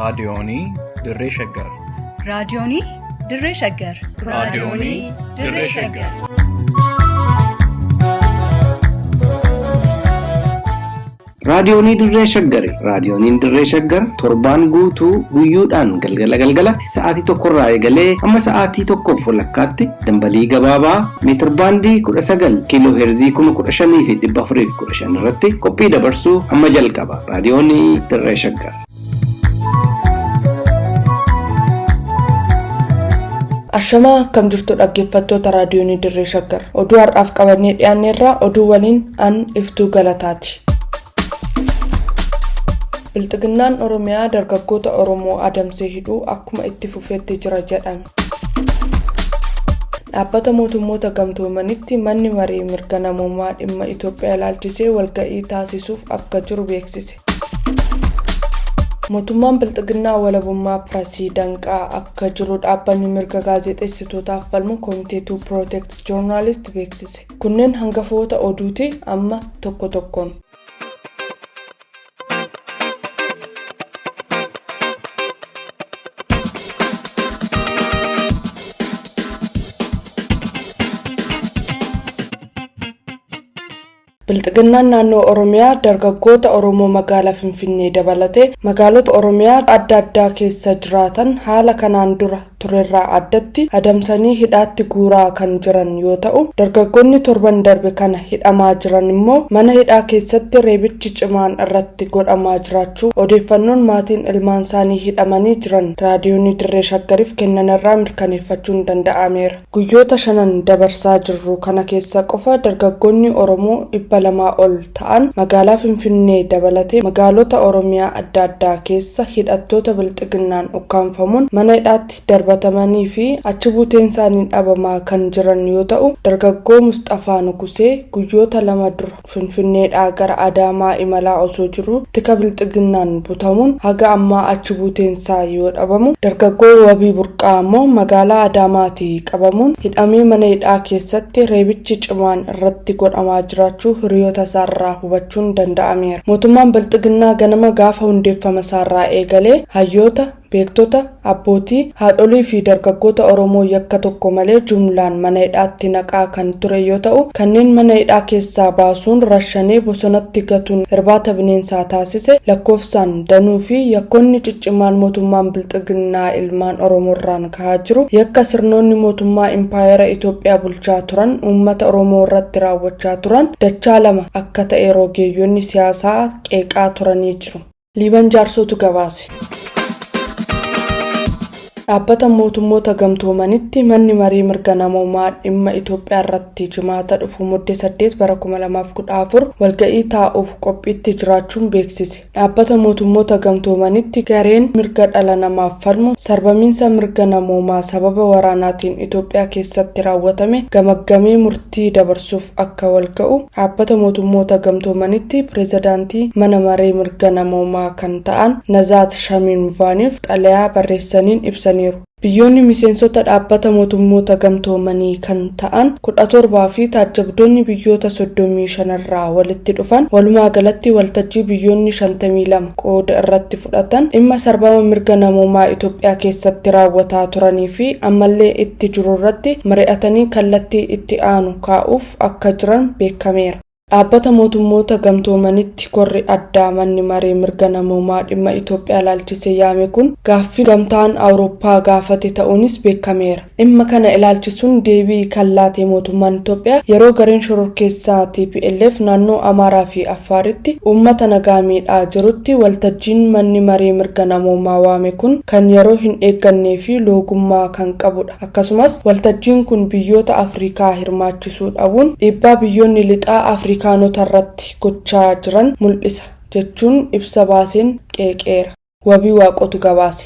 raadiyoonii Dirree Shaggar. raadiyoonii Dirree Shaggar. raadiyoonii Dirree Shaggar. raadiyoonii Dirree Shaggar. raadiyooniin Dirree Shaggar torbaan guutuu guyyoodhaan galgalatti sa'aatii tokkorraa eegalee amma sa'aatii tokkoof walakkaatti dambalii gabaabaa meetir baandii 19 kiiloo heerzii 15,415 irratti qophii dabarsuu amma jalqaba. raadiyoonii Dirree Shaggar. Ashamaa akkam jirtu dhaggeeffattoota raadiyoonii Dirree Shaggar. Oduu har'aaf qabannee dhiyaanneerraa oduu waliin an Iftuu Galataati. Bilxiginnaan Oromiyaa dargaggoota Oromoo adamsee hidhuu akkuma itti fufeetti jira jedhame. Dhaabbata mootummoota gamtoomanitti manni marii mirga namummaa dhimma Itoophiyaa ilaalchisee walga'ii taasisuuf akka jiru beeksise. Mootummaan Bilxiginnaa walabummaa Pireesii danqaa akka jiru dhaabbanni mirga gaazexeessitootaaf falmu Komitee to Protect Journalists beeksise. Kunneen hangafoota oduuti, amma tokko tokkoon. Bilxiginnaan naannoo Oromiyaa dargaggoota Oromoo magaalaa Finfinnee dabalatee magaalota Oromiyaa adda addaa keessa jiraatan haala kanaan dura turerraa addatti adamsanii hidhaatti guuraa kan jiran yoo ta'u, dargaggoonni torban darbe kana hidhamaa jiran immoo mana hidhaa keessatti reebichi cimaan irratti godhamaa jiraachuu odeeffannoon maatiin ilmaan isaanii hidhamanii jiran raadiyoonii Dirree Shaggariif kennanirraa mirkaneeffachuun danda'ameera. Guyyoota 5 dabarsaa jirru kana keessa qofa dargaggoonni Oromoo 200 ol ta'an magaalaa Finfinnee dabalatee magaalota Oromiyaa adda addaa keessa hidhattoota Bilxiginnaan ukkaanfamuun mana hidhaatti darbatamanii fi achi buuteen isaanii dhabamaa kan jiran yoo ta'u, dargaggoo Mustafaa Nugusee guyyoota 2 dura Finfinneedhaa gara Adaamaa imalaa osoo jiru tika Bilxiginnaan butamuun haga ammaa achi buuteen isaa yoo dhabamu, dargaggoo Wabii Burqaa immoo magaalaa Adaamaatii qabamuun hidhamee mana hidhaa keessatti reebichi cimaan irratti godhamaa jiraachuu hiriyoota isaarraa hubachuun danda'ameera. Mootummaan Bilxiginnaa ganama gaafa hundeeffama isaarraa eegalee hayyoota, beektota, abbootii, haadholii fi dargaggoota Oromoo yakka tokko malee jumlaan mana hidhaatti naqaa kan ture yoo ta'u, kanneen mana hidhaa keessaa baasuun rashanee bosonatti gatuun irbaata bineensaa taasise lakkoofsaan danuu fi yakkoonni ciccimaan mootummaan Bilxiginnaa ilmaan Oromoorraan kahaa jiru yakka sirnoonni mootummaa impaayera Itoophiyaa bulchaa turan uummata Oromoo irratti raawwachaa turan dachaa 2 akka ta'e rogeeyyoonni siyaasaa qeeqaa turanii jiru. Liiban Jaarsootu gabaase. Dhaabbata mootummoota gamtoomanitti manni marii mirga namummaa dhimma Itoophiyaa irratti jimaata dhufu muddee 8 bara 2014 walga'ii taa'uuf qophiitti jiraachuun beeksise. Dhaabbata mootummoota gamtoomanitti gareen mirga dhala namaaf falmu sarbamiinsa mirga namummaa sababa waraanaatiin Itoophiyaa keessatti raawwatame gamaggamee murtii dabarsuuf akka walga'u dhaabbata mootummoota gamtoomanitti pireezidaantii mana marii mirga namummaa kan ta'an Nazaat Shamiinvaaniif xalayaa barreessaniin ibsan. Biyyoonni miseensota dhaabbata mootummoota gamtoomanii kan ta'an 17 fi taajjabdoonni biyyoota 35 irraa walitti dhufan walumaa galatti waltajjii biyyoonni 52 qooda irratti fudhatan dhimma sarbama mirga namummaa Itoophiyaa keessatti raawwataa turanii fi ammallee itti jiru irratti mari'atanii kallattii itti aanu kaa'uuf akka jiran beekameera. Dhaabbata mootummoota gamtoomanitti korri addaa manni marii mirga namummaa dhimma Itoophiyaa ilaalchisee yaame kun gaaffii gamtaan Awurooppaa gaafate ta'uunis beekameera. Dhimma kana ilaalchisuun deebii kan laate mootummaan Itoophiyaa yeroo gareen shororkeessaa TPLF naannoo Amaaraa fi Affaaritti uummata nagaa miidhaa jirutti waltajjiin manni marii mirga namummaa waame kun kan yeroo hin eeggannee fi loogummaa kan qabudha. Akkasumas waltajjiin kun biyyoota Afrikaa hirmaachisuu dhabuun dhiibbaa biyyoonni lixaa Afrikaa kaanota irratti gochaa jiran mul'isa jechuun ibsa baaseen qeeqeera. Wabii Waaqotu gabaase.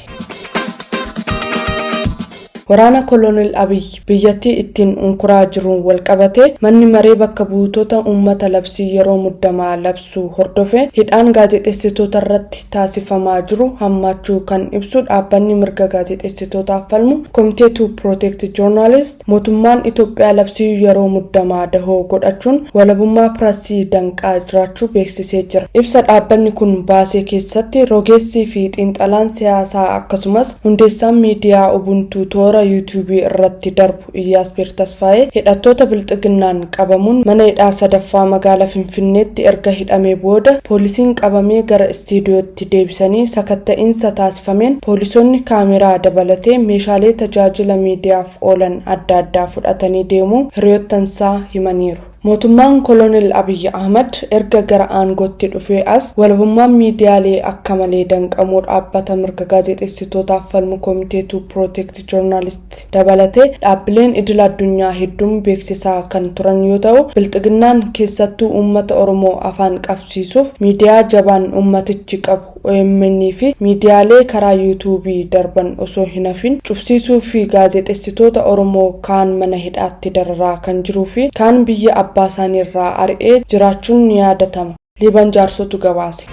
waraana kolonel Abiy biyyattii ittiin unkuraa jiruun walqabate manni maree bakka buutota uummata labsii yeroo muddamaa labsuu hordofe hidhaan gaazexeessitoota irratti taasifamaa jiru hammaachuu kan ibsu dhaabbanni mirga gaazexeessitootaaf falmu Committee to Protect Journalists mootummaan Itoophiyaa labsii yeroo muddamaa dahoo godhachuun walabummaa pirasii danqaa jiraachuu beeksisee jira. Ibsa dhaabbanni kun baasee keessatti rogeessii fi xiinxalaan siyaasaa akkasumas hundeessaan miidiyaa Ubuntu toora YouTube irratti darbu Iyyaasbeer Tasfaayee hidhattoota bilxiginnaan qabamuun mana hidhaa sadaffaa magaalaa Finfinneetti erga hidhamee booda poolisiin qabamee gara istiidiyootti deebisanii sakatta'insa taasifameen poolisoonni kaameraa dabalatee meeshaalee tajaajila miidiyaaf oolan adda addaa fudhatanii deemuu hiriyoottansaa himaniiru. Mootummaan kolonel Abiy Ahmad erga gara aangootti dhufee as walabummaan miidiyaalee akka malee danqamuu dhaabbata mirga gaazexeessitootaaf falmu Committee to Protect Journalists dabalatee dhaabbileen idil addunyaa hedduun beeksisaa kan turan yoo ta'u bilxiginnaan keessattuu uummata Oromoo afaan qabsiisuuf miidiyaa jabaan uummatichi qabu OMN fi miidiyaalee karaa YouTube darban osoo hin hafin cufsiisuu fi gaazexeessitoota Oromoo kaan mana hidhaatti dararaa kan jiruu fi kaan biyya abbaa isaaniirraa ari'ee jiraachuun ni yaadatama. Liiban Jaarsotu gabaase.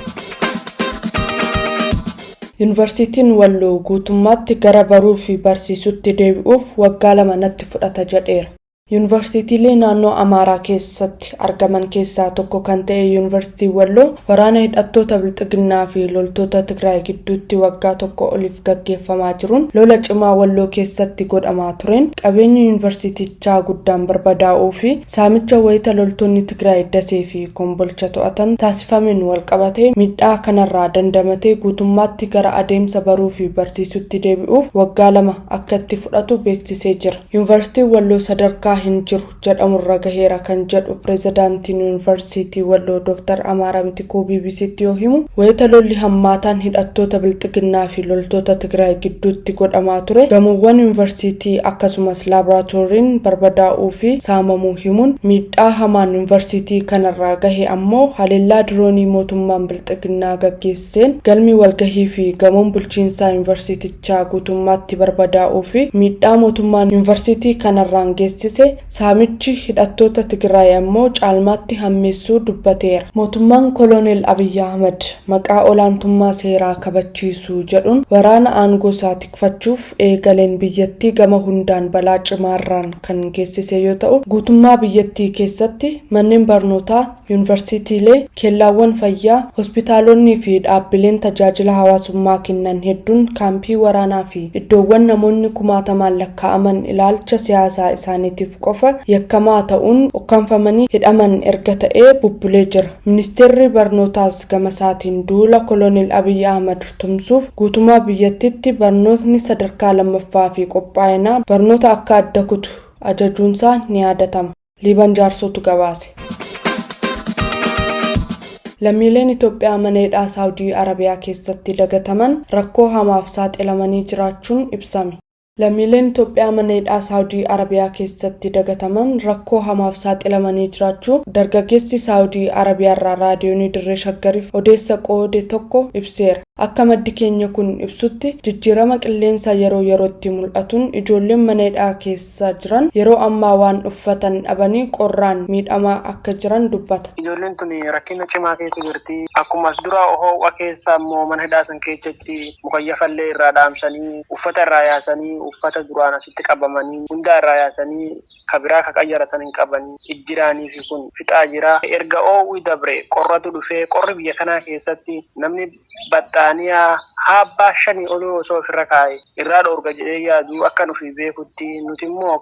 Yuunivarsiitiin Walloo guutummaatti gara baruu fi barsiisutti deebi'uuf waggaa 2 natti fudhata jedheera. Yuunivarsiitiilee naannoo Amaaraa keessatti argaman keessaa tokko kan ta'e Yuunivarsiitii Walloo waraana hidhattoota bilxiginnaa fi loltoota Tigraay gidduutti waggaa 1 oliif gaggeeffamaa jiruun lola cimaa Walloo keessatti godhamaa tureen qabeenyi yuunivarsiitichaa guddaan barbadaa'uu fi saamicha wayita loltoonni Tigraay Dasee fi Kombolcha to'atan taasifameen walqabatee miidhaa kanarraa dandamatee guutummaatti gara adeemsa baruu fi barsiisutti deebi'uuf waggaa 2 akka itti fudhatu beeksisee jira. Yuunivarsiitiin Walloo sadarkaa hin jiru jedhamurra gaheera kan jedhu pirezidaantiin yuunivarsiitii Walloo Dr. Amaaraa Mitikuu BBCtti yoo himu wayita lolli hammaataan hidhattoota bilxiginnaa fi loltoota Tigraay gidduutti godhamaa ture gamoowwan yuunivarsiitii akkasumas laaboraatooriin barbadaa'uu fi saamamuu himuun miidhaa hamaan yuunivarsiitii kanarraa gahe ammoo haleellaa diroonii mootummaan bilxiginnaa gaggeesseen galmi walgahii fi gamoon bulchiinsaa yuunivarsiitichaa guutummaatti barbadaa'uu fi miidhaa mootummaan yuunivarsiitii kanarraan geessise saamichi hidhattoota Tigraay ammoo caalmaatti hammeessuu dubbateera. Mootummaan kolonel Abiy Ahmad maqaa olaantummaa seeraa kabachiisuu jedhuun waraana aangoo isaa tikfachuuf eegaleen biyyattii gama hundaan balaa cimaarraan kan geessise yoo ta'u guutummaa biyyattii keessatti manneen barnootaa, yuunivarsiitiilee, keellaawwan fayyaa, hospitaalonni fi dhaabbileen tajaajila hawaasummaa kennan hedduun kaampii waraanaa fi iddoowwan namoonni kumaatamaan lakkaa'aman ilaalcha siyaasaa isaaniitiif qofa yakkamaa ta'uun ukkaanfamanii hidhaman erga ta'ee bubbulee jira. Ministeerri barnootaas gama isaatiin duula kolonel Abiy Ahmad tumsuuf guutummaa biyyattiitti barnootni sadarkaa 2ffaa fi qophaa'inaa barnoota akka adda kutu ajajuunsaa ni yaadatama. Liiban Jaarsotu gabaase. Lammiileen Itoophiyaa mana hidhaa Saawudii Arabiyaa keessatti dagataman rakkoo hamaaf saaxilamanii jiraachuun ibsame. Lammiileen Itoophiyaa mana hidhaa Saawudii Arabiyaa keessatti dagataman rakkoo hamaaf saaxilamanii jiraachuu dargaggeessi Saawudii Arabiyaarraa raadiyoonii Dirree Shaggariif odeessa qoode tokko ibseera. Akka maddi keenya kun ibsutti jijjiirama qilleensa yeroo yerootti mul'atuun ijoolleen mana hidhaa keessa jiran yeroo ammaa waan uffatan dhabanii qorraan miidhamaa akka jiran dubbata. Ijoolleen tun rakkina cimaa keessa jirti. Akkuma as dura ho'a keessa immoo mana hidhaa san keessatti mukayyafallee irraa dhaamsanii uffata irraa yaasanii uffata duraan asitti qabamanii hunda irraa yaasanii kabiraa kaqayyaratan hin qabanii ijjiraanii fi kun fixaa jira. Erga oo'uu dabre qorratu dhufee qorri biyya kanaa keessatti namni baxxaaniyaa haabbaa 5 oloo osoo ofirra kaa'e irraa dhoorga jedhee yaadu akka nufi beekutti nuti immoo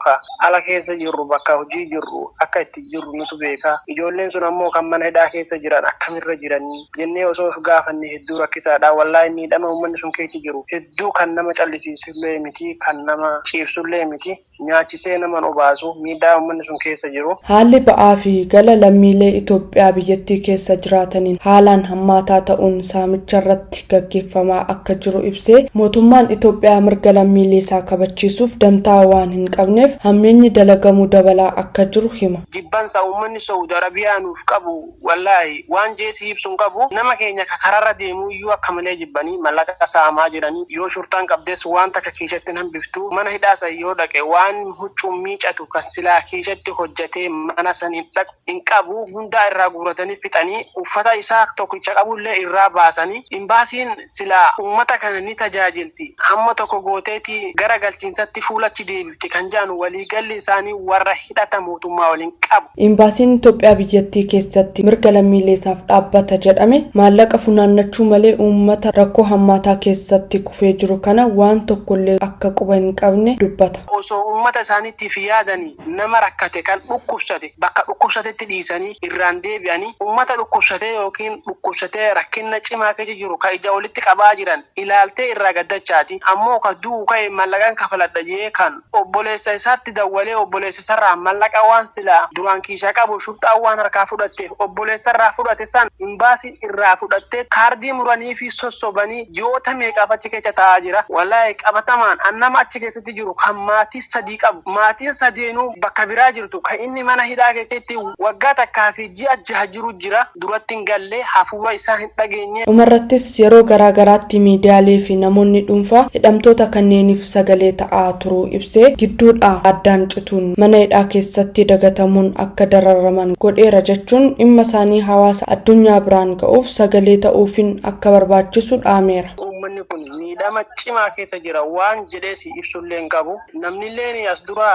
ala keessa jirru bakka hojii jirru akka itti jirru nutu beeka. Ijoolleen sun ammoo kan mana hidhaa keessa jiran akkamirra jiranii jennee osoo of gaafanne hedduu rakkisaadha. Wallaahi miidhama uummanni sun keessa jiru hedduu kan nama callisiisullee miti kan nama ciibsullee miti nyaachisee nama obaasu miidhaa uummanni sun keessa jiru. Haalli ba'aa fi gala lammiilee Itoophiyaa biyyattii keessa jiraataniin haalaan hammaataa ta'uun saamicha irratti gaggeeffamaa akka jiru ibsee mootummaan Itoophiyaa mirga lammiilee isaa kabachiisuuf dantaa waan hin qabneef hammeenyi dalagamuu dabalaa akka jiru hima. Jibbansa uummanni Saawudii Arabiyaa nuuf qabu wallaahi waan jeesii ibsuun qabu nama keenya kararra deemuu iyyuu akka malee jibbanii mallaqa saamaa jiranii yoo shurtaan qabdes waan takka keessatti hambiftu mana hidhaasa yoo dhaqe waan huccuu miicatu kan silaa keessatti hojjetee mana saniin dhaqu hin qabu hundaa irraa guuratanii fixanii uffata isaa tokkicha qabullee irraa baasanii imbaasiin silaa uummata kana ni tajaajilti hamma tokko gooteeti gara galchiinsatti fuulachi deebifti kan jaanu waliigalli isaanii warra hidhata mootummaa waliin qabu. Imbaasiin Itoophiyaa biyyattii keessatti mirga lammiilee isaaf dhaabbata jedhame maallaqa funaannachuu malee uummata rakkoo hammaataa keessatti kufee jiru kana waan tokkollee akka quba hin qabne dubbata. Osoo uummata isaaniitiif yaadanii nama rakkate kan dhukkubsate bakka dhukkubsatetti dhiisanii irraan deebi'anii uummata dhukkubsatee yookiin dhukkubsatee rakkina cimaa keessa jiru ka ija walitti qabaa jiran ilaaltee irraa gaddachaati ammoo ka du'u ka'e mallaqaan kafaladha jee kan obboleessa isaatti dawwalee obboleessa isarraa mallaqa waan silaa duraan kiishaa qabu shurxaa waan harkaa fudhatteef obboleessa irraa fudhate san imbaasiin irraa fudhattee kaardii muranii fi sossobanii ji'oota meeqaaf achi keessa taa'aa jira. Wallahi qabatamaan annama achi keessatti jiru kan maatii sadii qabu maatiin sadeenuu bakka biraa jirtu kan inni mana hidhaa keessatti waggaa takkaa fi ji'a jaha jiru jira duratti hin galle hafuura isaa hin dhageenye. Dhumarrattis yeroo garaagaraatti miidiyaalee fi namoonni dhuunfaa hidhamtoota kanneeniif sagalee ta'aa turuu ibsee gidduudhaa addaan cituun mana hidhaa keessatti dagatamuun akka dararaman godheera jechuun dhimma isaanii hawaasa addunyaa biraan ga'uuf sagalee ta'uufin akka barbaachisu dhaameera. Uummanni kun miidhama cimaa keessa jira waan jedhees ibsullee hin qabu namnillee as dura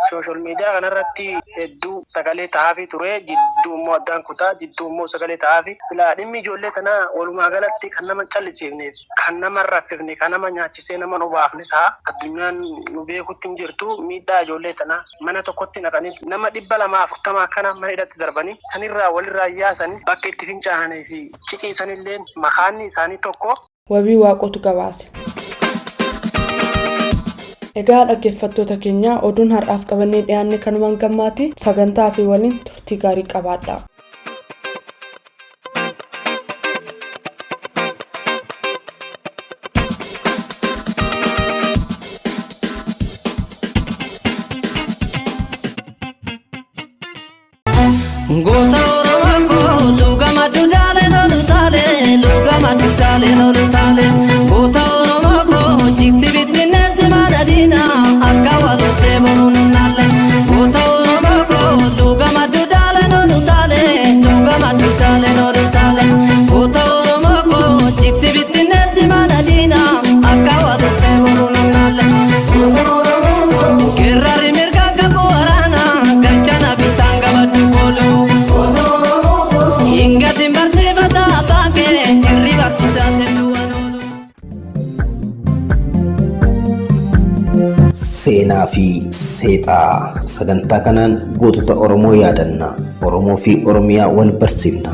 social media kanarratti hedduu sagalee ta'aafi ture jidduu immoo addaan kutaa jidduu immoo sagalee ta'aafi silaa dhimmi ijoollee tanaa walumaa galatti kan nama callisiifneef kan nama raffifne kan nama nyaachisee nama nu baafne ta'a addunyaan nu beekutti hin jirtu miidhaa ijoollee tanaa mana tokkotti naqanii nama 240 kana mana hidhatti darbanii sanirraa walirraa yaasanii bakka itti fincaananii fi ciciisanillee makaanni isaanii tokko. Wabii Waaqotu gabaase. Egaa dhaggeeffattoota keenya oduun har'aaf qabannee dhiyaanne kanumaan gammaati sagantaa fi waliin turtii gaarii qabaadha. Seenaa fi seexaa sagantaa kanaan gootota Oromoo yaadanna Oromoo fi Oromiyaa wal barsiifna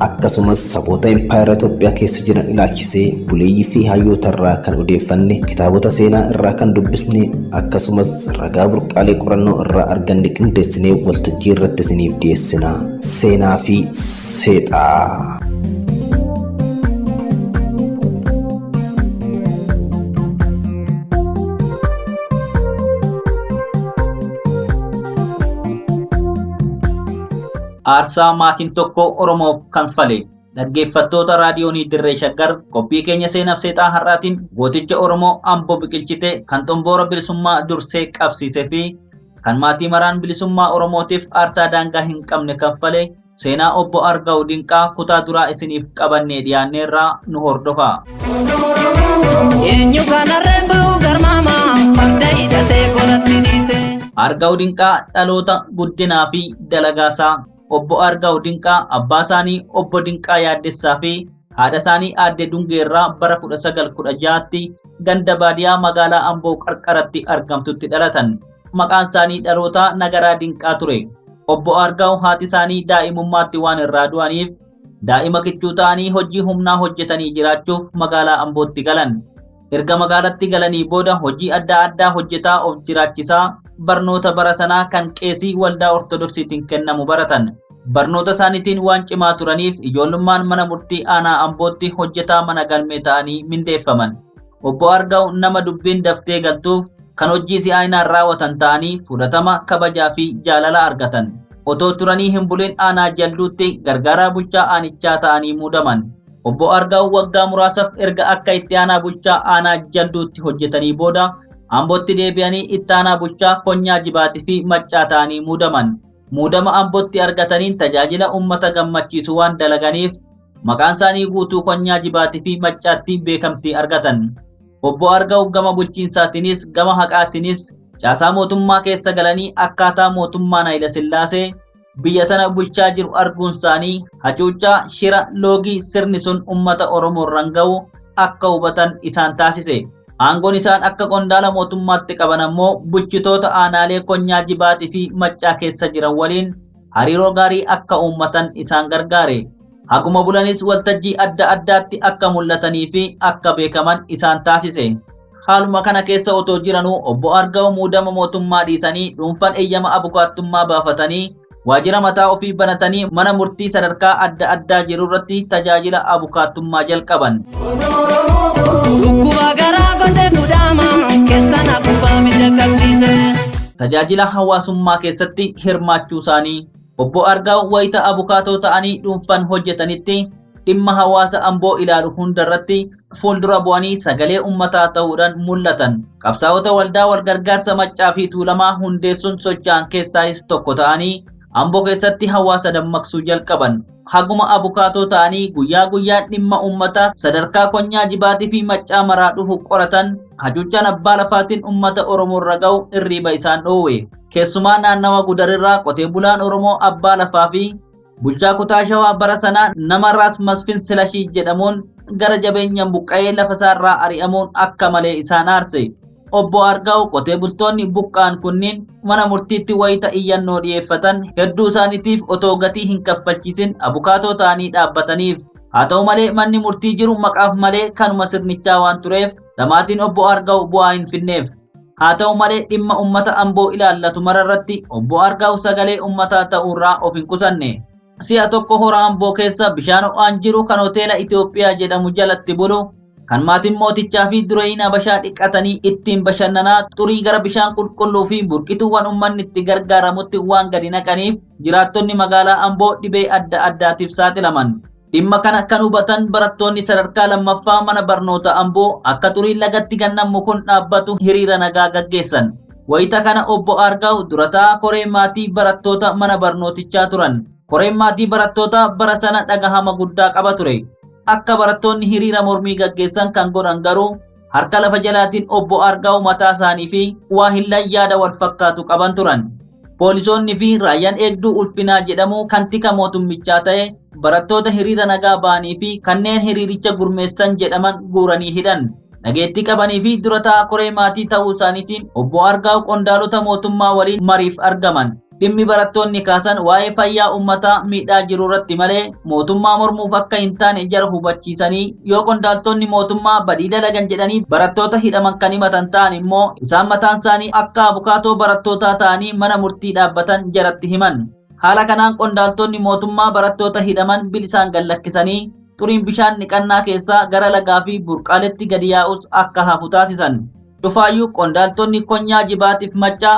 akkasumas saboota impaayera Itoophiyaa keessa jiran ilaalchisee buleeyyii fi hayyoota irraa kan odeeffanne kitaabota seenaa irraa kan dubbisne akkasumas ragaa burqaalee qorannoo irraa arganne qindeessinee waltajjii irratti isiniif dhiyeessina. Seenaa fi seexaa. Aarsaa maatiin tokko Oromoof kanfale. Dhaggeeffattoota raadiyoonii Dirree Shaggar qophii keenya seenaaf seexaa har'aatiin gooticha Oromoo Amboo biqilchite kan xomboora bilisummaa dursee qabsiisee fi kan maatii maraan bilisummaa Oromootiif aarsaa daangaa hin qabne kanfale seenaa obbo Argaw Dinqaa kutaa duraa isiniif qabannee dhiyaanneerraa nu hordofaa. Eenyu kanarreen ba'u garmaama farda hidhatee godhatti dhiise. Argaw Dinqaa dhaloota guddinaa fi dalagaasaa. Obbo Argaw Dinqaa abbaa isaanii obbo Dinqaa Yaaddessaa fi haadha isaanii aadde Dungeerraa bara 1916tti ganda baadiyaa magaalaa Amboo qarqaratti argamtutti dhalatan. Maqaan isaanii dhalootaa Nagaraa Dinqaa ture. Obbo Argaw haati isaanii daa'imummaatti waan irraa du'aniif daa'ima kichuu ta'anii hojii humnaa hojjetanii jiraachuuf magaalaa Ambootti galan. Erga magaalatti galanii booda hojii adda addaa hojjetaa of jiraachisaa barnoota bara sanaa kan qeesii waldaa ortodoksiitiin kennamu baratan. Barnoota isaaniitiin waan cimaa turaniif ijoollummaan mana murtii aanaa Ambootti hojjetaa mana galmee ta'anii mindeeffaman. Obbo Argaw nama dubbiin daftee galtuuf kan hojii si'aayinaan raawwatan ta'anii fudhatama kabajaa fi jaalala argatan. otoo turanii hin bulin aanaa jalduutti gargaaraa bulchaa aanichaa ta'anii muudaman. Obbo Argaa'u waggaa muraasaaf erga akka itti aanaa bulchaa aanaa jalduutti hojjetanii booda Ambootti deebi'anii itti aanaa bulchaa Konyaa Jibaatii fi Maccaa ta'anii muudaman. Muudama Ambootti argataniin tajaajila uummata gammachiisu waan dalaganiif maqaan isaanii guutuu Konyaa Jibaatii fi Maccaatti beekamtii argatan. Obbo Argaa'u gama bulchiinsaatiinis gama haqaatiinis caasaa mootummaa keessa galanii akkaataa mootummaan Hayila Sillaasee biyya sana bulchaa jiru arguun isaanii hacuuccaa shira loogii sirni sun uummata Oromoo irraan ga'u akka hubatan isaan taasise. Aangoon isaan akka qondaala mootummaatti qaban ammoo bulchitoota aanaalee Konyaa Jibaatii fi Maccaa keessa jiran waliin hariiroo gaarii akka uummatan isaan gargaare. Haguma bulanis waltajjii adda addaatti akka mul'atanii fi akka beekaman isaan taasise. Haaluma kana keessa otoo jiranuu Obbo Argaa'u muudama mootummaa dhiisanii dhuunfaan eeyyama abukaattummaa baafatanii waajjira mataa ofii banatanii mana murtii sadarkaa adda addaa jiru irratti tajaajila abukaattummaa jalqaban. Dhukkuba garaa gondee guddaama keessan akkuma miidhagsiise. Tajaajila hawaasummaa keessatti hirmaachuu isaanii Obbo Argaa'u wayita abukaatoo ta'anii dhuunfaan hojjetanitti dhimma hawaasa Amboo ilaalu hundarratti fuuldura bu'anii sagalee uummataa ta'uudhaan mul'atan. Qabsaa'ota waldaa walgargaarsa Maccaa fi Tuulamaa hundeessuun socho'an keessaayis tokko ta'anii Amboo keessatti hawaasa dammaqsuu jalqaban. Haguma abukaatoo ta'anii guyyaa guyyaan dhimma uummataa sadarkaa Konyaa Jibaatii fi Maccaa maraa dhufu qoratan hacuuccaan abbaa lafaatiin uummata Oromoo irra ga'u irriiba isaan dhoowwe. Keessumaa naannawa Gudarirraa qotee bulaan Oromoo abbaa lafaa fi bulchaa kutaa Shawaa bara sanaa nama Raas Masfin Silashii jedhamuun gara jabeenyaan buqqa'ee lafa isaarraa ari'amuun akka malee isaan aarse. Obbo Argaa'u qotee bultoonni buqqa'an kunniin mana murtiitti wayita iyyannoo dhiyeeffatan hedduu isaaniitiif otoo gatii hin kaffalchiisin abukaatoo ta'anii dhaabbataniif. Haa ta'u malee manni murtii jiru maqaaf malee kanuma sirnichaa waan tureef dhamaatiin Obbo Argaa'u bu'aa hin finneef. Haa ta'u malee dhimma uummata Amboo ilaallatu mararratti Obbo Argaa'u sagalee uummataa ta'uurraa of hin qusanne. Si'a tokko hora Amboo keessa bishaan ho'aan jiru kan hoteela Itoophiyaa jedhamu jalatti bulu kan maatiin mootichaa fi dureeyyiin Habashaa dhiqatanii ittiin bashannanaa xurii gara bishaan qulqulluu fi burqituuwwan uummanni itti gargaaramutti waan gadi naqaniif jiraattonni magaalaa Amboo dhibee adda addaatiif saaxilaman. Dhimma kana kan hubatan barattoonni sadarkaa lammaffaa mana barnoota Amboo akka xurii lagatti gannamu kun dhaabbatu hiriira nagaa gaggeessan. Wayita kana Obbo Argaa'u durataa koree maatii barattoota mana barnootichaa turan. Koreen maatii barattoota bara sana dhagahama guddaa qaba ture. Akka barattoonni hiriira mormii gaggeessan kan godhan garuu harka lafa jalaatiin Obbo Argaa'u mataa isaanii fi waa hillan yaada wal fakkaatu qaban turan. Poolisoonni fi raayyaan eegduu ulfinaa jedhamu kan tika mootummichaa ta'e barattoota hiriira nagaa ba'anii fi kanneen hiriiricha gurmeessan jedhaman guuranii hidhan. Dhageettii qabanii fi durataa koree maatii ta'uu isaaniitiin Obbo Argaa'u qondaalota mootummaa waliin mariif argaman. Dhimmi barattoonni kaasan waa'ee fayyaa uummataa miidhaa jiru irratti malee mootummaa mormuuf akka hin taane jara hubachiisanii yoo qondaaltonni mootummaa badii dalagan jedhanii barattoota hidhaman kan himatan ta'an immoo isaan mataan isaanii akka abukaatoo barattootaa ta'anii mana murtii dhaabbatan jaratti himan. Haala kanaan qondaaltonni mootummaa barattoota hidhaman bilisaan gallakkisanii xuriin bishaan dhiqannaa keessaa gara lagaa fi burqaaletti gadi yaa'us akka hafu taasisan. Cufaayyuu qondaaltonni Konyaa Jibaatiif Maccaa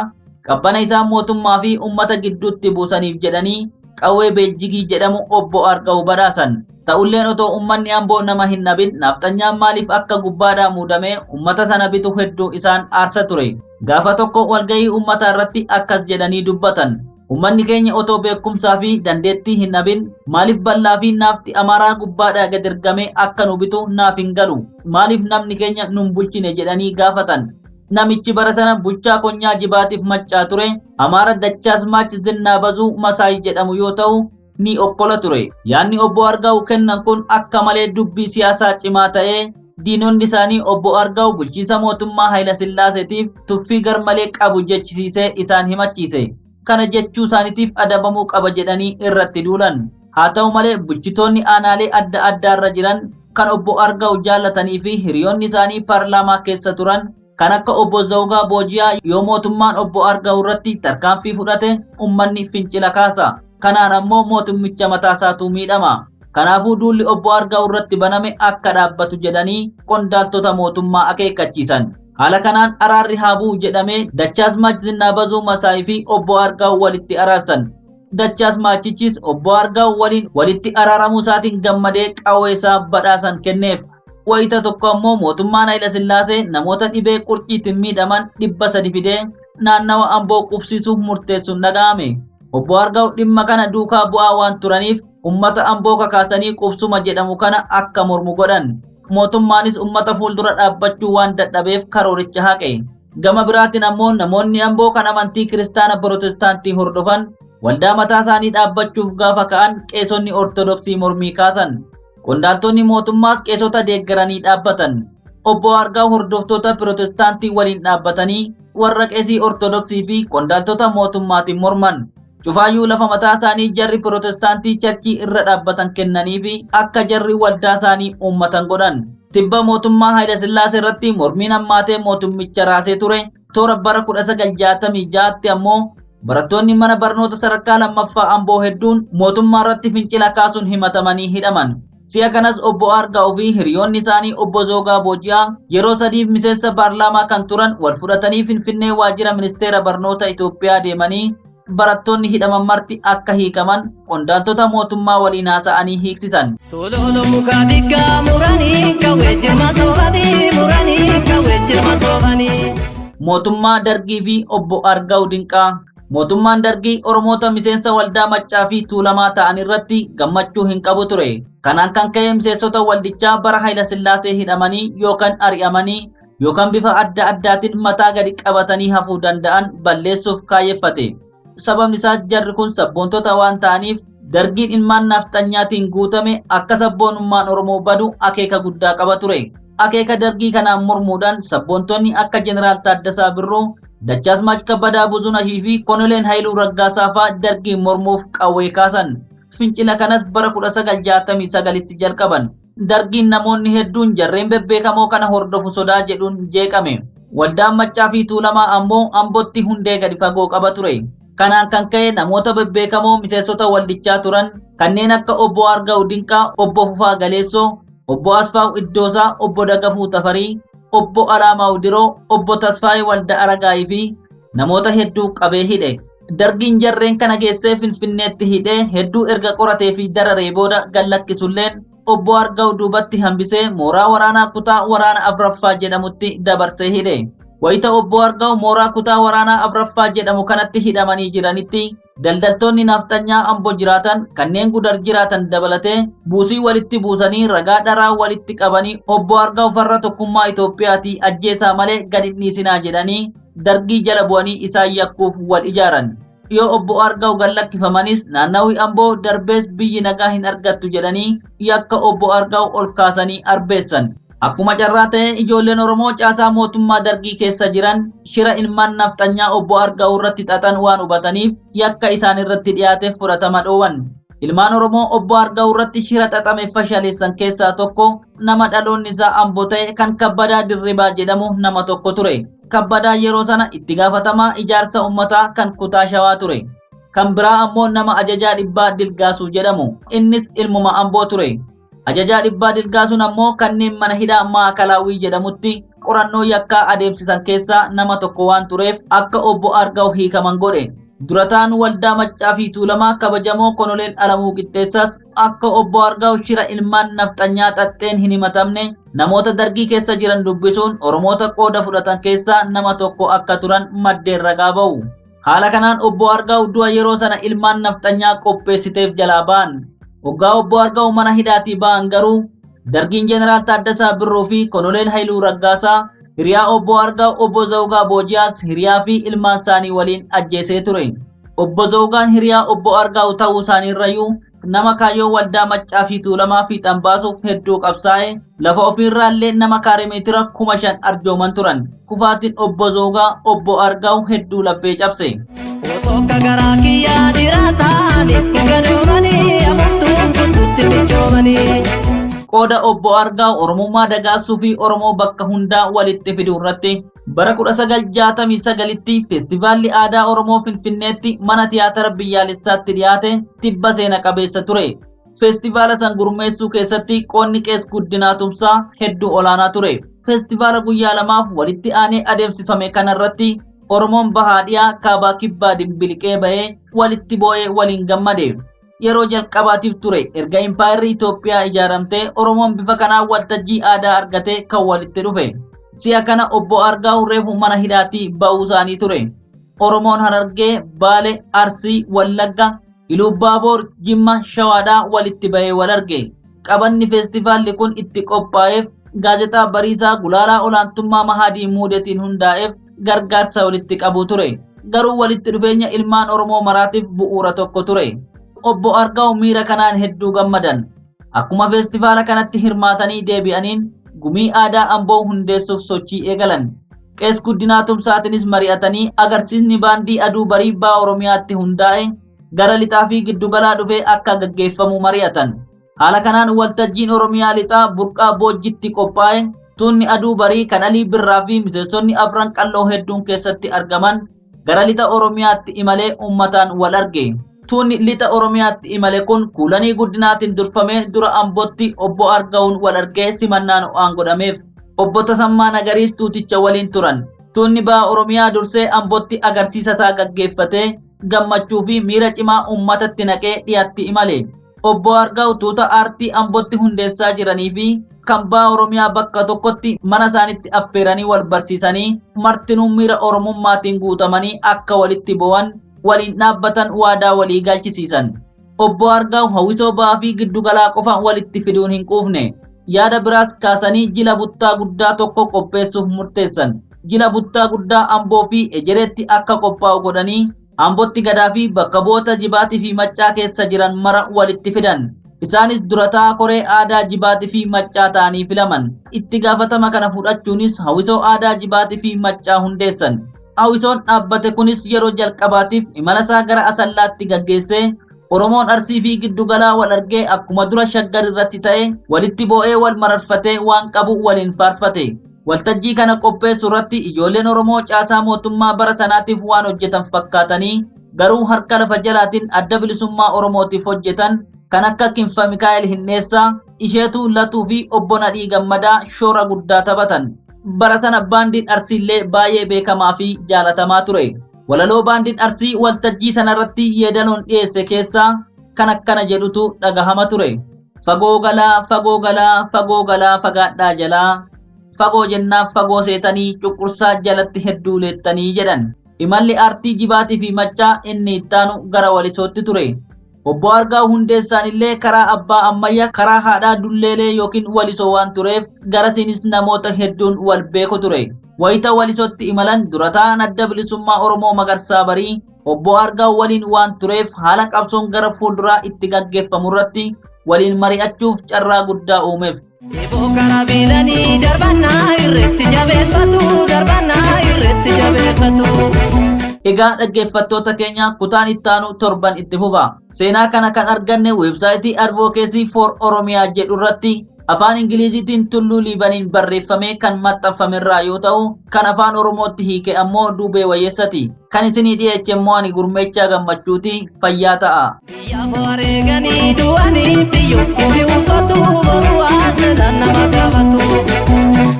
qabbana isaan mootummaa fi uummata gidduutti buusaniif jedhanii qawwee Beeljigii jedhamu Obbo Argaa'u badhaasan. Ta'ulleen otoo uummanni Amboo nama hin dhabin nafxanyaan maaliif akka gubbaadhaa muudamee uummata sana bitu hedduu isaan aarsa ture. Gaafa tokko walgahii uummataa irratti akkas jedhanii dubbatan. Uummanni keenya otoo beekumsaa fi dandeettii hin dhabin maaliif bal'aa fi naafti Amaaraa gubbaadhaa gad ergamee akka nu bitu naaf hin galu. Maaliif namni keenya nun bulchine jedhanii gaafatan. Namichi bara sana bulchaa Konyaa Jibaatiif Maccaa ture Amaara Dachaasmaach Zinnaa Bazuu Masaay jedhamu yoo ta'u ni okkola ture. Yaanni Obbo Argaa'u kennan kun akka malee dubbii siyaasaa cimaa ta'ee diinonni isaanii Obbo Argaa'u bulchiinsa mootummaa Hayila Sillaaseetiif tuffii garmalee qabu jechisiisee isaan himachiise. Kana jechuu isaaniitiif adabamuu qaba jedhanii irratti duulan. Haa ta'u malee bulchitoonni aanaalee adda addaarra jiran kan Obbo Argaa'u jaallatanii fi hiriyoonni isaanii paarlaamaa keessa turan kan akka Obbo Zawgaa Boojiyaa yoo mootummaan Obbo Argaa'u irratti tarkaanfii fudhate uummanni fincila kaasa. Kanaan ammoo mootummicha mataasaatu miidhama. Kanaafuu duulli Obbo Argaa'u irratti baname akka dhaabbatu jedhanii qondaaltota mootummaa akeekkachiisan. Haala kanaan araarri haa bu'u jedhamee Dachaasmaach Zinnaa Bazuu Masaay fi Obbo Argaa'u walitti araarsan. Dachaas Maachichis obbo Argaa'u waliin walitti araaramuu isaatiin gammadee qawwee isaa badhaasan kenneef. Wayita tokko ammoo mootummaan Hayila Sillaasee namoota dhibee qurciitiin miidhaman 300 fidee naannawa Amboo qubsiisuuf murteessuun dhaga'ame. Obbo Argaa'u dhimma kana duukaa bu'aa waan turaniif ummata Amboo kakaasanii qubsuma jedhamu kana akka mormu godhan. Mootummaanis ummata fuuldura dhaabbachuu waan dadhabeef karooricha haqe. Gama biraatiin ammoo namoonni Amboo kan amantii kiristaana Pirotestaantii hordofan waldaa mataa isaanii dhaabbachuuf gaafa ka'an qeesonni Ortodoksii mormii kaasan. Qondaaltonni mootummaas qeesota deeggaranii dhaabbatan. Obbo Argaa'u hordoftoota Pirotestaantii waliin dhaabbatanii warra qeesii Ortodoksii fi qondaaltota mootummaatiin morman. Cufaayyuu lafa mataa isaanii jarri Pirotestaantii charchii irra dhaabbatan kennanii fi akka jarri waldaa isaanii uummatan godhan. Tibba mootummaa Hayila Sillaasee irratti mormiin hammaatee mootummicha raasee ture. Toora bara 1966tti ammoo barattoonni mana barnoota sadarkaa lammaffaa Amboo hedduun mootummaa irratti fincila kaasuun himatamanii hidhaman. Si'a kanas obbo Argaa'u fi hiriyoonni isaanii obbo Zoogaa Booji'aa yeroo sadiif miseensa paarlaamaa kan turan wal fudhatanii Finfinnee waajjira ministeera barnoota Itoophiyaa deemanii barattoonni hidhaman marti akka hiikaman qondaaltota mootummaa waliin haasa'anii hiiksisan. Sololo muka diggaa muranii qawwee jirma soofanii muranii qawwee jirma soofanii. Mootummaa Dargii fi obbo Argaa'u Dinqaa. Mootummaan Dargii Oromoota miseensa waldaa Maccaa fi Tuulamaa ta'an irratti gammachuu hin qabu ture. Kanaan kan ka'e miseensota waldichaa bara Hayila Sillaasee hidhamanii yookaan ari'amanii yookaan bifa adda addaatiin mataa gadi qabatanii hafuu danda'an balleessuuf kaayyeffate. Sababni isaas jarri kun sabboontota waan ta'aniif Dargiin ilmaan nafxanyaatiin guutame akka sabboonummaan Oromoo badu akeeka guddaa qaba ture. Akeeka Dargii kanaan mormuudhaan sabboontonni akka Jeneraal Taaddasaa Birruu, Dachaasmaach Kabbadaa Buzunashii fi Konoleen Haayiluu Raggaasaa fa'aa Dargiin mormuuf qawwee kaasan. Fincila kanas bara 1969tti jalqaban. Dargiin namoonni hedduun jarreen bebbeekamoo kana hordofu sodaa jedhuun jeeqame. Waldaan Maccaa fi Tuulamaa ammoo Ambootti hundee gadi fagoo qaba ture. Kanaan kan ka'e namoota bebbeekamoo miseensota waldichaa turan kanneen akka obbo Argaa'u Dinqaa, obbo Fufaa Galeessoo, obbo Asfaa'u Iddoosaa, obbo Dagafuu Tafarii, obbo Alaamaa Diroo, obbo Tasfaayee Walda Aragaayii fi namoota hedduu qabee hidhe. Dargiin jarreen kana geessee Finfinneetti hidhee hedduu erga qoratee fi dararee booda gallakkisulleen obbo Argaa'u duubatti hambisee mooraa waraanaa kutaa waraana Afraffaa jedhamutti dabarsee hidhe. Wayita obbo Argaa'u mooraa kutaa waraanaa Afraffaa jedhamu kanatti hidhamanii jiranitti daldaltoonni nafxanyaa Amboo jiraatan kanneen Gudar jiraatan dabalatee buusii walitti buusanii ragaa dharaa walitti qabanii obbo Argaa'u farra tokkummaa Itoophiyaatii ajjeesaa malee gadi dhiisinaa jedhanii Dargii jala bu'anii isaan yakkuuf wal ijaaran. Yoo obbo Argaa'u gallakkifamanis naannawii Amboo darbees biyyi nagaa hin argattu jedhanii yakka obbo Argaa'u ol kaasanii arbeessan. Akkuma carraa ta'e ijoolleen Oromoo caasaa mootummaa Dargii keessa jiran shira ilmaan nafxanyaa obbo Argaa'u irratti xaxan waan hubataniif yakka isaan irratti dhiyaate fudhatama dhoowwan. Ilmaan Oromoo obbo Argaa'u irratti shira xaxame fashaleessan keessaa tokko nama dhaloonni isaa Amboo ta'e kan Kabbadaa Dirribaa jedhamu nama tokko ture. Kabbadaa yeroo sana itti gaafatamaa ijaarsa uummataa kan kutaa Shawaa ture. Kan biraa ammoo nama Ajajaa Dhibbaa Dilgaasuu jedhamu. Innis ilmuma Amboo ture. Ajajaa Dhibbaa Dilgaasuun ammoo kanneen mana hidhaa Maakalaawii jedhamutti qorannoo yakkaa adeemsisan keessaa nama tokko waan tureef akka obbo Argaa'u hiikaman godhe. Durataan waldaa Maccaa fi Tuulamaa kabajamoo Konoleel Alamuu Qixxeessaas akka obbo Argaa'u shira ilmaan nafxanyaa xaxxeen hin himatamne namoota Dargii keessa jiran dubbisuun Oromoota qooda fudhatan keessaa nama tokko akka turan maddeen ragaa ba'u. Haala kanaan obbo Argaa'u du'a yeroo sana ilmaan nafxanyaa qopheessiteef jalaa ba'an. Waggaa obbo Argaa'u mana hidhaatii ba'an garuu Dargiin Jeneraal Taaddasaa Birruu fi Konoleel Haayiluu Raggaasaa hiriyaa obbo Argaa'u obbo Zoogaa Booji'aas hiriyaa fi ilmaan isaanii waliin ajjeesee ture. Obbo Zoogaan hiriyaa obbo Argaa'u ta'uu isaaniirrayyuu nama kaayyoo waldaa Maccaa fi Tuulamaa fiixan baasuuf hedduu qabsaa'e lafa ofiirraallee nama kaarimeetira 5,000 arjooman turan. Kufaatiin obbo Zoogaa obbo Argaa'u hedduu laphee cabse. Otokka garaa kiyyaa diraataan itti gadoomanii afuuftuun tuttuutti mijoomanii. Qooda obbo Argaa'u Oromummaa dagaagsuu fi Oromoo bakka hundaa walitti fiduu irratti bara 1969tti feestivaalli aadaa Oromoo Finfinneetti mana tiyaatara biyyaalessaatti dhiyaate tibba seena qabeessa ture. Feestivaala san gurmeessuu keessatti qoonni Qees Guddinaa Tumsaa hedduu olaanaa ture. Feestivaala guyyaa lamaaf walitti aanee adeemsifame kanarratti Oromoon bahaa dhiyaa kaabaa kibbaa dimbiliqee bahee walitti boo'ee waliin gammade. Yeroo jalqabaatiif ture erga impaayirri Itoophiyaa ijaaramtee Oromoon bifa kanaan waltajjii aadaa argatee kan walitti dhufe. Si'a kana obbo Argaa'u reefu mana hidhaatii ba'uu isaanii ture. Oromoon Harargee, Baalee, Arsii, Wallagga, Ilubbaaboor, Jimma, Shawaadhaa walitti bahee wal arge. Qabanni feestivaalli kun itti qophaa'eef gaazexaa Bariisaa Gulaalaa Olaantummaa Mahadii Muudetiin hundaa'eef gargaarsa walitti qabu ture. Garuu walitti dhufeenya ilmaan Oromoo maraatiif bu'uura tokko ture. Obbo Argaa'u miira kanaan hedduu gammadan. Akkuma feestivaala kanatti hirmaatanii deebi'aniin gumii aadaa Amboo hundeessuuf sochii eegalan. Qees Guddinaa Tumsaatiinis mari'atanii agarsiisni baandii aduu barii baa Oromiyaatti hundaa'e gara lixaa fi giddugalaa dhufee akka gaggeeffamu mari'atan. Haala kanaan waltajjiin Oromiyaa lixaa burqaa boojjitti qophaa'e tuunni aduu barii kan Alii Birraa fi miseensonni afran qalloo hedduun keessatti argaman gara lixa Oromiyaatti imalee uummataan wal arge. Tuunni lixa Oromiyaatti imale kun Kuulanii Guddinaatiin durfamee dura Ambootti obbo Argaa'uun wal argee simannaan ho'aan godhameef. Obbo Tasammaa Nagariis tuuticha waliin turan. Tuunni baa Oromiyaa dursee Ambootti agarsiisa isaa gaggeeffatee gammachuu fi miira cimaa uummatatti naqee dhiyaatti imale. Obbo Argaa'u tuuta aartii Ambootti hundeessaa jiranii fi kan baa Oromiyaa bakka tokkotti mana isaanitti affeeranii wal barsiisanii martinuu miira Oromummaatiin guutamanii akka walitti bo'an waliin dhaabbatan waadaa walii galchisiisan. Obbo Argaa'u hawwisoo ba'aa fi giddugalaa qofa walitti fiduun hin quufne. Yaada biraas kaasanii jila buttaa guddaa tokko qopheessuuf murteessan. Jila buttaa guddaa Amboo fi Ejereetti akka qophaa'u godhanii Ambootti gadaa fi bakka bu'oota Jibaatii fi Maccaa keessa jiran mara walitti fidan. Isaanis durataa koree aadaa Jibaatii fi Maccaa ta'anii filaman. Itti gaafatama kana fudhachuunis hawwisoo aadaa Jibaatii fi Maccaa hundeessan. Hawwisoon dhaabbate kunis yeroo jalqabaatiif imala isaa gara Asallaatti gaggeessee Oromoon Arsii fi giddugalaa wal argee akkuma dura Shaggar irratti ta'e walitti boo'ee wal mararfatee waan qabu waliin faarfate. Waltajjii kana qopheessu irratti ijoolleen Oromoo caasaa mootummaa bara sanaatiif waan hojjetan fakkaatanii garuu harka lafa jalaatiin adda bilisummaa Oromootiif hojjetan kan akka Kinfa Mikaa'el Hinneessaa, Isheetuu Latuu fi obbo Nadhii Gammadaa shoora guddaa taphatan. Bara sana baandiin Arsiillee baay'ee beekamaa fi jaalatamaa ture. Walaloo baandiin Arsii waltajjii sanarratti yeedaloon dhiyeesse keessaa kan akkana jedhutu dhagahama ture. Fagoo galaa, fagoo galaa, fagoo galaa fagaadhaa jalaa. Fagoo jennaaf fagoo seetanii cuqursaa jalatti hedduu leettanii jedhan. Imalli aartii Jibaatii fi Maccaa inni ittaanu gara Walisootti ture. Obbo Argaa'u hundeessaan illee karaa abbaa ammayyaa karaa haadhaa Dulleelee yookiin Walisoo waan tureef garasiinis namoota hedduun wal beeku ture. Wayita Walisootti imalan durataan adda bilisummaa Oromoo Magarsaa Barii obbo Argaa'u waliin waan tureef haala qabsoon gara fuulduraa itti gaggeeffamu irratti waliin mari'achuuf carraa guddaa uumeef. Eeboo karaa biilanii darbannaa irratti jabeeffatu darbannaa irratti jabeeffatu. Egaa dhaggeeffattoota keenya kutaan ittaanu torban itti fufa. Seenaa kana kan arganne weebsaayitii Advocacy for Oromiyaa jedhu irratti afaan Ingiliziitiin Tulluu Liibaniin barreeffamee kan maxxanfamerraa yoo ta'u kan afaan Oromootti hiike ammoo Duubee Wayyeessati. Kan isinii dhiyeeche immoo ani Gurmeechaa Gammachuuti. Fayyaa ta'a. Biyyaaf wareeganii du'anii biyyo itti uffatu boruu asirraan nama gaafatu.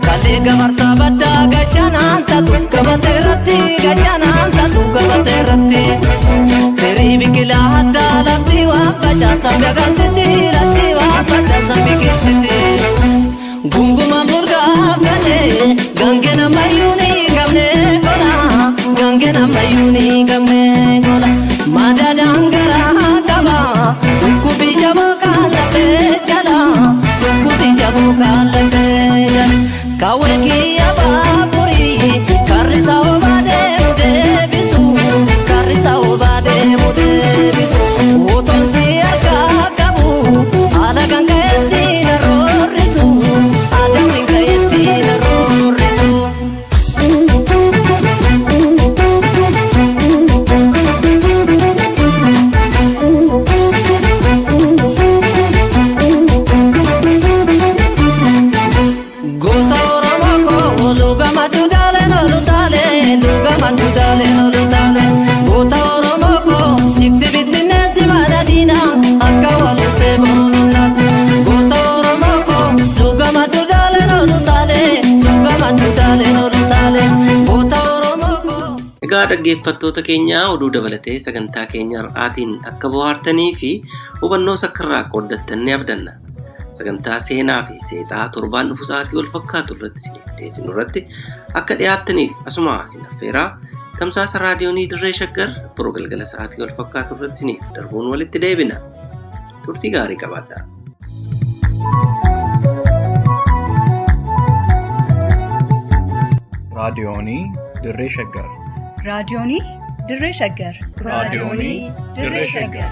Kalee gamarsaa baddaa gachaanaan taatu gabatee irratti gachaanaan taatu gabatee irratti. Firii biqilaa addaa lafti waan facaasan dagagsiti lafti waan facaasan biqilchiti. Gunguma murgaa galee gangeen ammayyuu ni qabne gola gangeen ammayyuu ni qabne gola. Madaadaan garaa qaba dhukkubi jabaa kan lafee. dhaggeeffattoota keenya oduu dabalatee sagantaa keenya har'aatiin akka bohaartanii fi hubannoo sakkarraa qooddattan ni abdanna. Sagantaa seenaa fi seexaa torbaan dhufu sa'aatii wal fakkaatu irratti isiniif dhiyeessinu irratti akka dhiyaattaniif asuma isin affeeraa tamsaasa raadiyoonii Dirree Shaggar boruu galgala sa'aatii wal fakkaatu irratti isiniif darbuun walitti deebina. Turtii gaarii qabaadhaa. raadiyoonii Dirree Shaggar. raadiyoonii Dirree Shaggar. raadiyoonii Dirree Shaggar.